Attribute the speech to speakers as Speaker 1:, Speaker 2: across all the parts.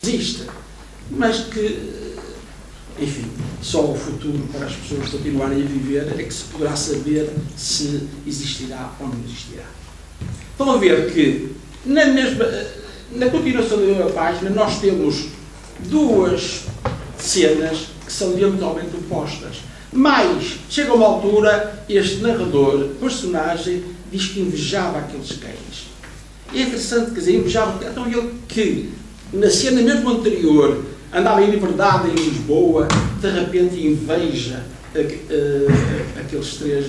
Speaker 1: existe, mas que, enfim, só o futuro para as pessoas continuarem a viver é que se poderá saber se existirá ou não existirá. Estão a ver que, na continuação da mesma página, nós temos duas cenas que são diametralmente opostas. Mas, chega a uma altura, este narrador, personagem, diz que invejava aqueles cães. E é interessante, quer dizer, invejava, então ele que, na cena mesmo anterior, andava em liberdade em Lisboa, de repente inveja aqueles três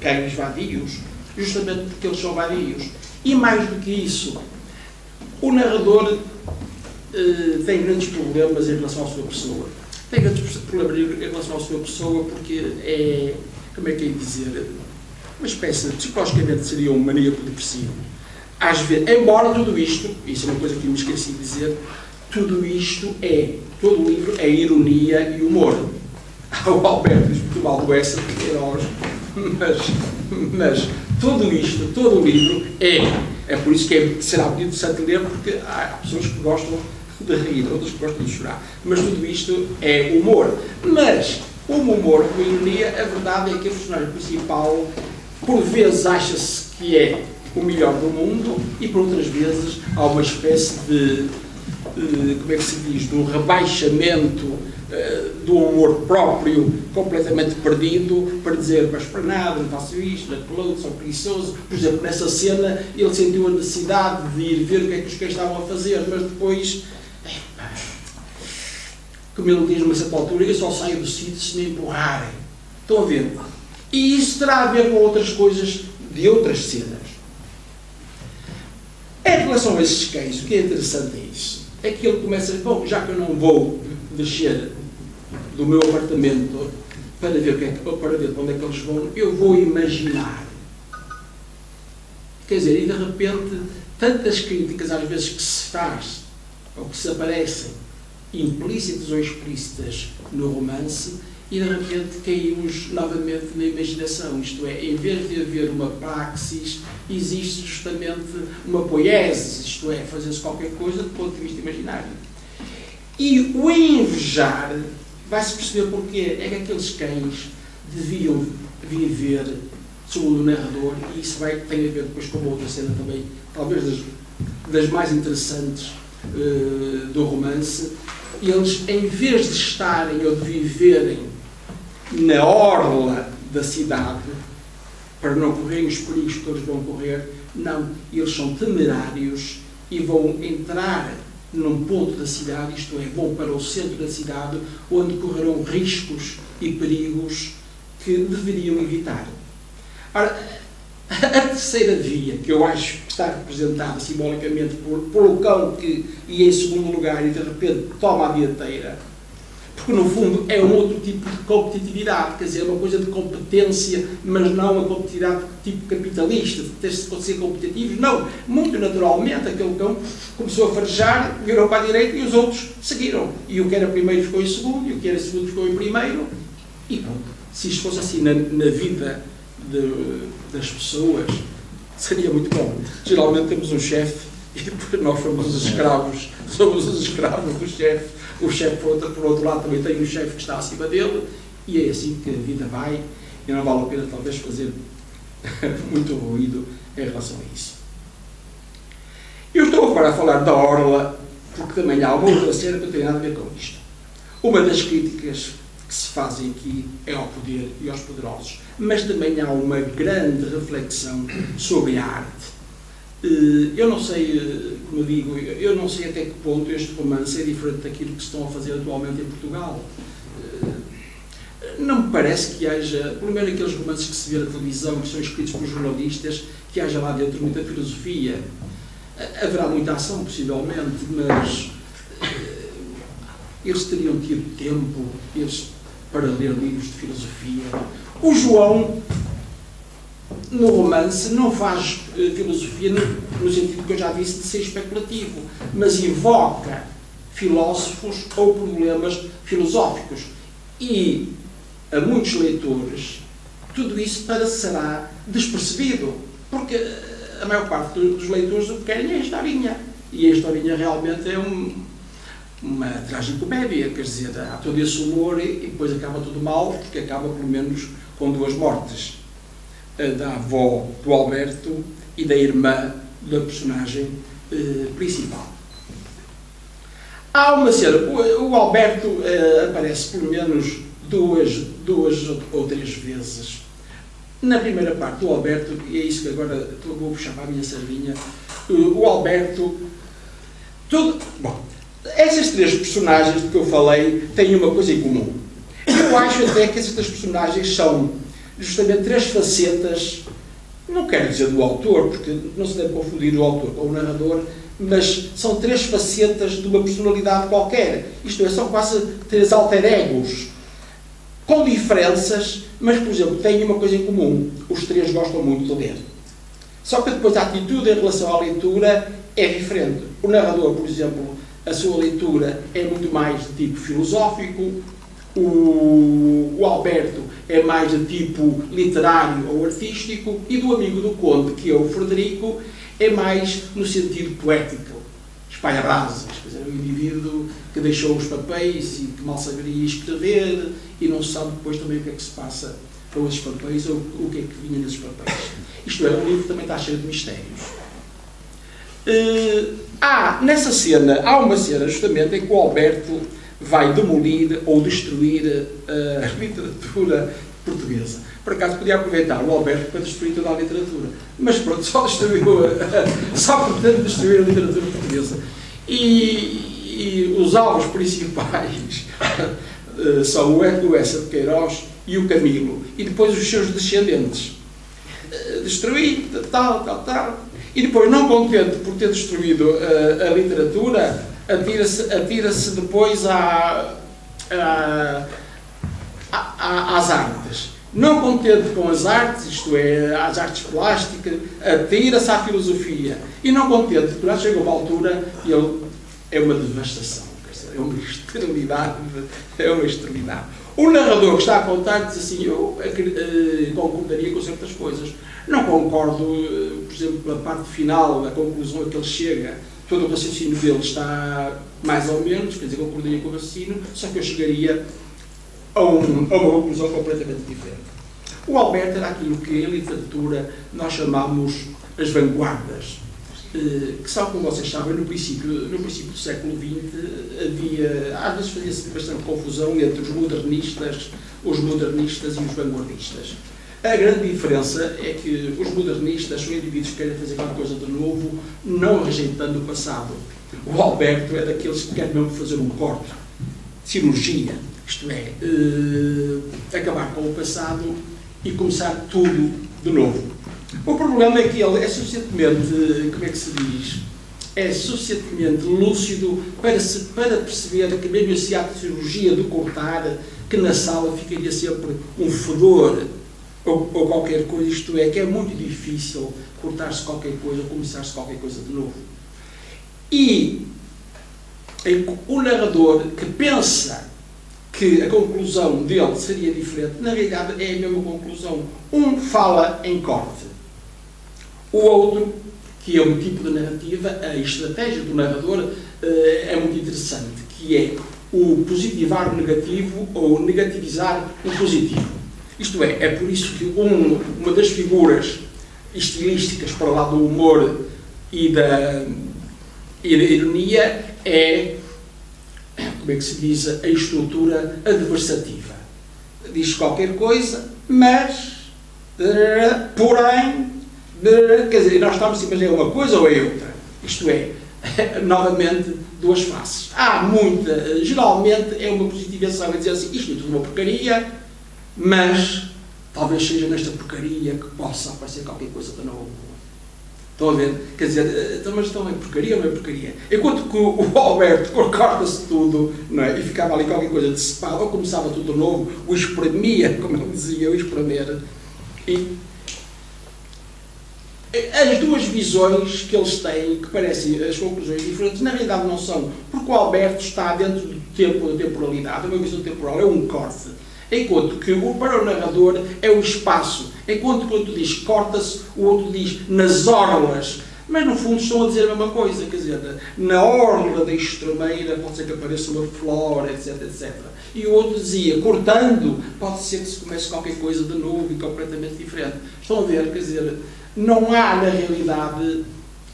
Speaker 1: cães vadios, justamente porque eles são vadios. E mais do que isso, o narrador tem grandes problemas em relação à sua pessoa. Tem grandes problemas em relação à sua pessoa porque é, como é que é dizer, uma espécie, psicologicamente seria um maníaco depressivo. Às vezes, embora tudo isto, isso é uma coisa que eu me esqueci de dizer, tudo isto todo o livro é ironia e humor. O Alberto diz muito mal do Essa, porque era hoje, mas tudo isto, todo o livro é por isso que será muito interessante ler, porque há pessoas que gostam de rir, outras que gostam de chorar, mas tudo isto é humor. Mas o humor, com a ironia, a verdade é que o personagem principal, por vezes acha-se que é o melhor do mundo e por outras vezes há uma espécie de como é que se diz, de um rebaixamento do humor próprio completamente perdido, para dizer, mas para nada, não faço isto, não sou preguiçoso. Por exemplo, nessa cena ele sentiu a necessidade de ir ver o que é que os cães estavam a fazer, mas depois, como ele diz numa certa altura, eu só saio do sítio se me empurrarem. Estão a ver? E isso terá a ver com outras coisas de outras cenas. Em relação a esses cães, o que é interessante é isso. É que ele começa a dizer, bom, já que eu não vou descer do meu apartamento para ver para onde é que eles vão, eu vou imaginar. Quer dizer, e de repente, tantas críticas às vezes que se faz, ou que se aparecem, implícitas ou explícitas no romance, e de repente caímos novamente na imaginação, isto é, em vez de haver uma praxis, existe justamente uma poiesis, isto é, fazer-se qualquer coisa do ponto de vista imaginário. E o invejar, vai-se perceber porquê, é que aqueles cães deviam viver, segundo o narrador, e isso tem a ver depois com uma outra cena também, talvez das mais interessantes do romance. Eles, em vez de estarem ou de viverem na orla da cidade, para não correrem os perigos que todos vão correr, não, eles são temerários e vão entrar num ponto da cidade, isto é, vão para o centro da cidade, onde correrão riscos e perigos que deveriam evitar. Ora, a terceira via, que eu acho que está representada simbolicamente por o cão que ia em segundo lugar e de repente toma a dianteira, porque no fundo é um outro tipo de competitividade, quer dizer, é uma coisa de competência, mas não uma competitividade tipo capitalista, de ter-se de ser competitivos, não. Muito naturalmente aquele cão começou a farejar, virou para a direita e os outros seguiram. E o que era primeiro ficou em segundo, e o que era segundo ficou em primeiro, e pronto. Se isto fosse assim na vida das pessoas, seria muito bom. Geralmente temos um chefe e depois nós somos os escravos do chefe. O chefe, por outro lado, também tem um chefe que está acima dele, e é assim que a vida vai, e não vale a pena talvez fazer muito ruído em relação a isso. Eu estou agora a falar da orla, porque também há uma outra cena que não tem nada a ver com isto. Uma das críticas que se fazem aqui é ao poder e aos poderosos, mas também há uma grande reflexão sobre a arte. Eu não sei, como eu digo, eu não sei até que ponto este romance é diferente daquilo que se estão a fazer atualmente em Portugal. Não me parece que haja, pelo menos aqueles romances que se vê na televisão, que são escritos por jornalistas, que haja lá dentro muita filosofia. Haverá muita ação, possivelmente, mas eles teriam tido tempo para ler livros de filosofia. O João, no romance, não faz filosofia no sentido que eu já disse de ser especulativo, mas invoca filósofos ou problemas filosóficos. E a muitos leitores tudo isso parecerá despercebido, porque a maior parte dos leitores o que querem é a historinha. E a historinha realmente uma tragicomédia, quer dizer, há todo esse humor e depois acaba tudo mal, porque acaba pelo menos com 2 mortes, da avó do Alberto e da irmã da personagem principal. Há uma cena, o Alberto aparece pelo menos duas ou 3 vezes. Na primeira parte do Alberto, e é isso que agora vou puxar para a minha sardinha, o Alberto... Bom, essas 3 personagens de que eu falei têm uma coisa em comum. Eu acho até que essas 3 personagens são justamente 3 facetas, não quero dizer do autor, porque não se deve confundir o autor com o narrador, mas são 3 facetas de uma personalidade qualquer. Isto é, são quase 3 alter egos, com diferenças, mas, por exemplo, têm uma coisa em comum. Os 3 gostam muito de ler. Só que depois a atitude em relação à leitura é diferente. O narrador, por exemplo, a sua leitura é muito mais de tipo filosófico, o Alberto é mais de tipo literário ou artístico, e do amigo do conde, que é o Frederico, é mais no sentido poético, espalha-brasas, quer dizer, um indivíduo que deixou os papéis e que mal saberia escrever e não se sabe depois também o que é que se passa com esses papéis ou o que é que vinha nesses papéis. Isto é, o livro também está cheio de mistérios. Nessa cena, há uma cena justamente em que o Alberto vai demolir ou destruir a literatura portuguesa. Por acaso podia aproveitar o Alberto para destruir toda a literatura, mas pronto, só pretende destruir a literatura portuguesa. E os alvos principais são o Essa de Queiroz e o Camilo, e depois os seus descendentes. Destruir, tal. E depois, não contente por ter destruído a literatura, atira-se depois às artes. Não contente com as artes, isto é, às artes plásticas, atira-se à filosofia. E não contente, porque já chega uma altura e ele é uma devastação, é uma extremidade. O narrador que está a contar diz assim: eu concordaria com certas coisas. Não concordo, por exemplo, pela parte final, a conclusão a que ele chega, todo o raciocínio dele está mais ou menos, quer dizer, concordaria com o raciocínio, só que eu chegaria a uma conclusão completamente diferente. O Alberto era aquilo que em literatura nós chamamos as vanguardas, que são, como vocês sabem, no princípio do século XX havia, às vezes fazia-se bastante confusão entre os modernistas e os vanguardistas. A grande diferença é que os modernistas são indivíduos que querem fazer qualquer coisa de novo, não rejeitando o passado. O Alberto é daqueles que quer mesmo fazer um corte, cirurgia, isto é, acabar com o passado e começar tudo de novo. O problema é que ele é suficientemente, como é que se diz, é suficientemente lúcido para perceber que mesmo esse ato de cirurgia de cortar, que na sala ficaria sempre um fedor ou qualquer coisa, isto é, que é muito difícil cortar-se qualquer coisa ou começar-se qualquer coisa de novo. E o narrador que pensa que a conclusão dele seria diferente, na realidade é a mesma conclusão. Um fala em corte, o outro, que é um tipo de narrativa, a estratégia do narrador é muito interessante, que é o positivar o negativo ou negativizar o positivo. Isto é por isso que uma das figuras estilísticas para lá do humor e da ironia é, como é que se diz, a estrutura adversativa. Diz qualquer coisa, mas, porém, quer dizer, nós estamos assim, mas é uma coisa ou é outra? Isto é, novamente, duas faces. Geralmente é uma positivação, é dizer assim, isto é tudo uma porcaria, mas talvez seja nesta porcaria que possa aparecer qualquer coisa de novo. Estão a ver? Quer dizer, mas então é porcaria ou não é porcaria? Enquanto que o Alberto corta-se tudo, não é? E ficava ali qualquer coisa de separado, ou começava tudo de novo, o espremia, como ele dizia, o espremer. E as duas visões que eles têm, que parecem as conclusões diferentes, na realidade não são, porque o Alberto está dentro do tempo, da temporalidade, uma visão temporal, é um corte. Enquanto que para o narrador é o espaço. Enquanto que o outro diz corta-se, o outro diz nas orlas Mas, no fundo, estão a dizer a mesma coisa. Quer dizer, na orla da extremeira pode ser que apareça uma flora, etc, etc. E o outro dizia, cortando, pode ser que se comece qualquer coisa de novo e completamente diferente. Estão a ver, quer dizer, não há, na realidade,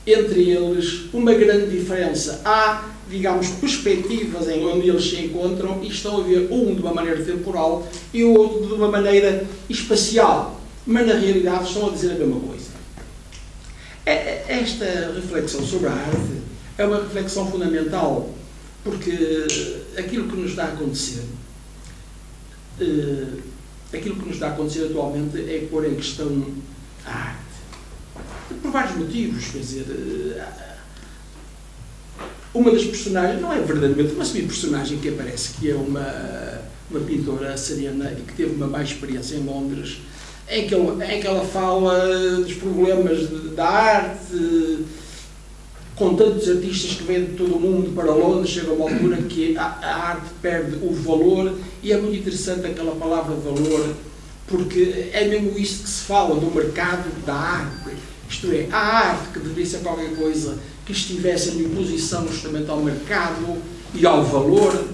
Speaker 1: entre eles, uma grande diferença. Há, digamos, perspectivas em onde eles se encontram e estão a ver um de uma maneira temporal e o outro de uma maneira espacial. Mas, na realidade, estão a dizer a mesma coisa. Esta reflexão sobre a arte é uma reflexão fundamental, porque aquilo que nos está a acontecer, atualmente é pôr em questão a arte. Por vários motivos, quer dizer, uma das personagens, não é verdadeiramente uma semi-personagem que aparece, que é uma pintora açoriana e que teve uma má experiência em Londres, em que ela fala dos problemas da arte, com tantos artistas que vêm de todo o mundo para Londres, chega a uma altura que a arte perde o valor, e é muito interessante aquela palavra valor, porque é mesmo isso que se fala do mercado da arte, isto é, a arte que deveria ser qualquer coisa que estivesse em oposição justamente ao mercado e ao valor,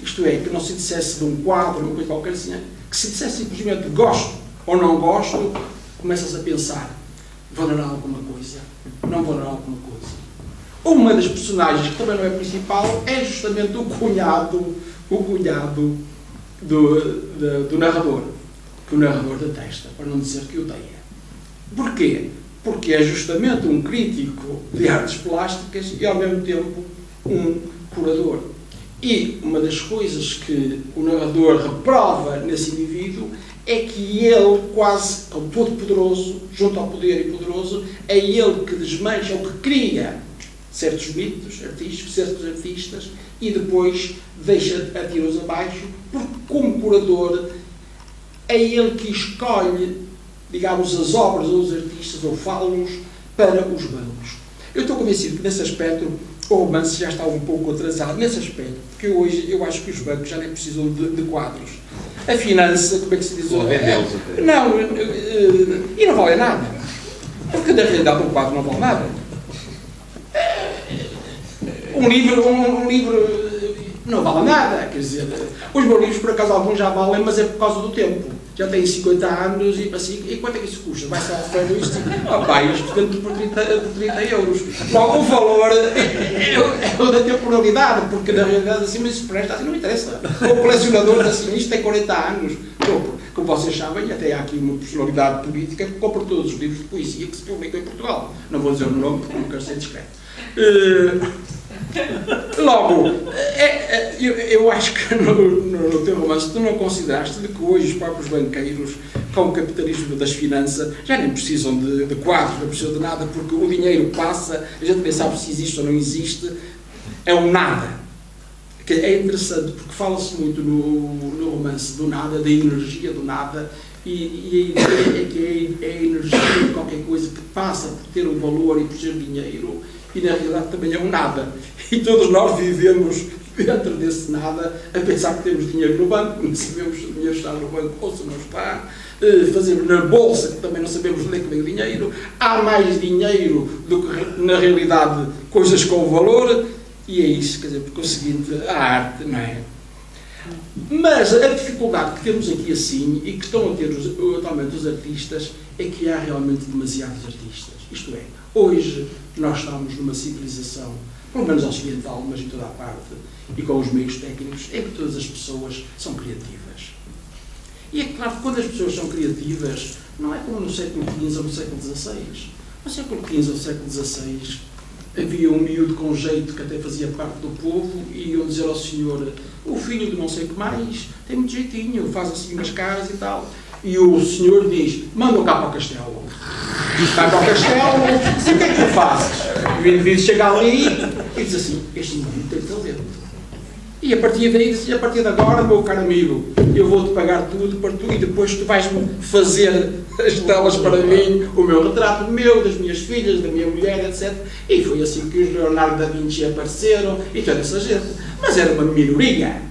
Speaker 1: isto é, que não se dissesse de um quadro, uma coisa qualquer assim, que se dissesse simplesmente gosto ou não gosto, começas a pensar, valerá alguma coisa, não valerá alguma coisa. Uma das personagens, que também não é principal, é justamente o cunhado do narrador, que o narrador detesta, para não dizer que odeia. Porquê? Porque é justamente um crítico de artes plásticas e, ao mesmo tempo, um curador. E uma das coisas que o narrador reprova nesse indivíduo é que ele, quase como todo-poderoso, junto ao poder e poderoso, é ele que desmancha ou que cria certos mitos artísticos, certos artistas, e depois atira-os abaixo, porque, como curador, é ele que escolhe, digamos, as obras ou os artistas, ou fala-os para os bancos. Eu estou convencido que, nesse aspecto, o romance já está um pouco atrasado, nesse aspecto, porque hoje eu acho que os bancos já nem precisam de quadros. A finança, como é que se diz? Não, e não vale nada. Porque, na realidade, um quadro não vale nada. Um livro não vale nada, quer dizer, os meus livros, por acaso, alguns já valem, mas é por causa do tempo. Já têm 50 anos e assim, e quanto é que isso custa? Vai-se ao ferro isto? Isto vende por 30 euros. Logo, o valor é o da temporalidade, porque na realidade assim, mas isso presta assim, não interessa. O colecionador assim, isto tem 40 anos. Como vocês sabem, até há aqui uma personalidade política que compra todos os livros de poesia que se publicam em Portugal. Não vou dizer o nome porque não quero ser discreto. Logo, eu acho que no teu romance tu não consideraste de que hoje os próprios banqueiros, com o capitalismo das finanças, já nem precisam de quadros, não precisam de nada, porque o dinheiro passa, a gente nem sabe se existe ou não existe, é um nada. Que é interessante, porque fala-se muito no romance do nada, da energia do nada, e a ideia é que é a energia de qualquer coisa que passa por ter um valor e por ser dinheiro, e na realidade também é um nada. E todos nós vivemos dentro desse nada a pensar que temos dinheiro no banco, não sabemos se o dinheiro está no banco ou se não está, fazemos na bolsa, que também não sabemos onde é que vem o dinheiro, há mais dinheiro do que na realidade coisas com valor, e é isso, quer dizer, porque é o seguinte, a arte, não é? Mas a dificuldade que temos aqui assim, e que estão a ter atualmente os artistas, é que há realmente demasiados artistas. Isto é, hoje nós estamos numa civilização, pelo menos ocidental, mas em toda a parte, e com os meios técnicos, é que todas as pessoas são criativas. E é claro que quando as pessoas são criativas, não é como no século XV ou no século XVI. No século XV ou no século XVI, havia um miúdo com jeito que até fazia parte do povo e iam dizer ao senhor, o filho de não sei o que mais, tem muito jeitinho, faz assim umas caras e tal. E o senhor diz, manda-o cá para o castelo. Vai para o castelo, e o que é que tu fazes? E o indivíduo chega ali e diz assim, este indivíduo tem talento. E a partir daí, a partir de agora, meu caro amigo, eu vou-te pagar tudo para tu, e depois tu vais-me fazer as telas para mim, o meu retrato meu, das minhas filhas, da minha mulher, etc. E foi assim que os Leonardo da Vinci apareceram, e toda essa gente. Mas era uma minoria.